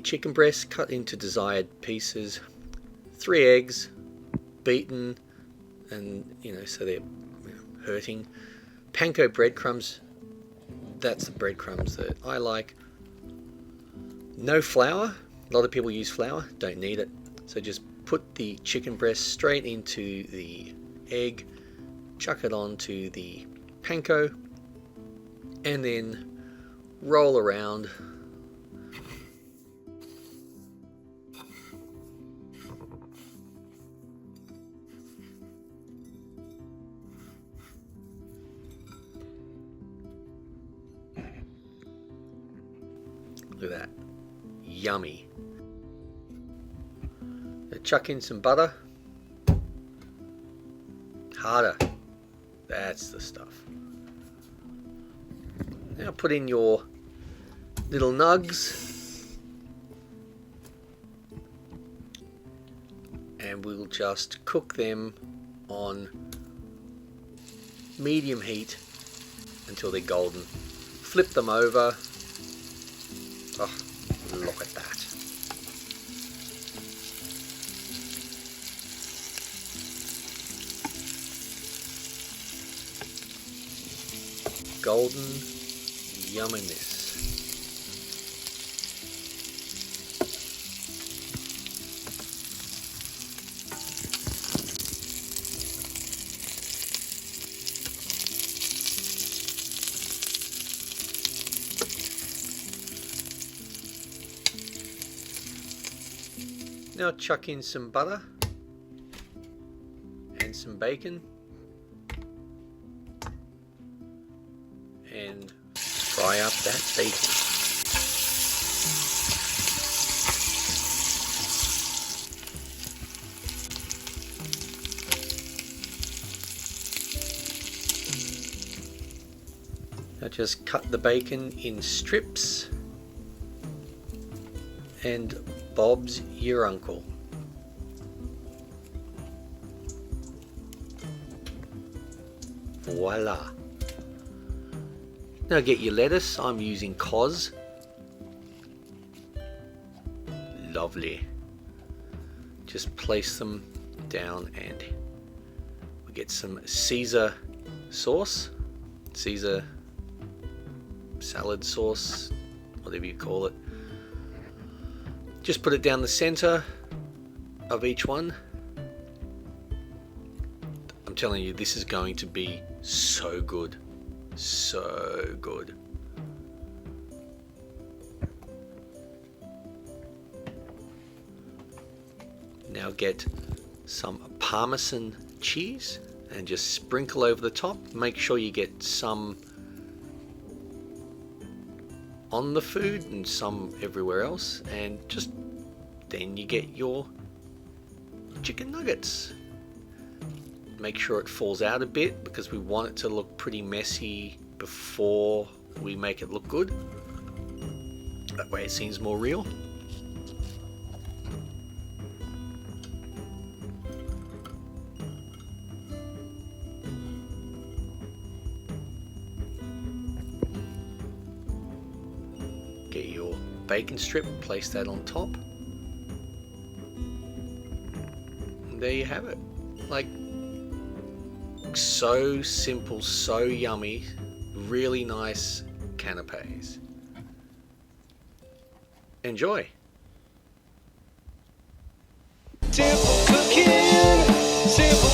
your chicken breast, cut into desired pieces, 3 eggs, beaten, and so they're hurting. Panko breadcrumbs, that's the breadcrumbs that I like. No flour, a lot of people use flour, don't need it. So just put the chicken breast straight into the egg, chuck it onto the panko, and then roll around. Look at that, yummy. Now chuck in some butter. Harder, that's the stuff. Now put in your little nugs, and we'll just cook them on medium heat until they're golden. Flip them over. Oh, look at that. Golden yumminess. Now chuck in some butter and some bacon and fry up that bacon. Now just cut the bacon in strips and Bob's your uncle. Voila. Now get your lettuce. I'm using cos. Lovely. Just place them down and we get some Caesar sauce. Caesar salad sauce, whatever you call it. Just put it down the center of each one. I'm telling you, this is going to be so good. So good. Now get some Parmesan cheese and just sprinkle over the top. Make sure you get some on the food and some everywhere else, and just then you get your chicken nuggets. Make sure it falls out a bit because we want it to look pretty messy before we make it look good. That way it seems more real. Get your bacon strip, place that on top. And there you have it. Like, so simple, so yummy, really nice canapes. Enjoy. Simple cooking, simple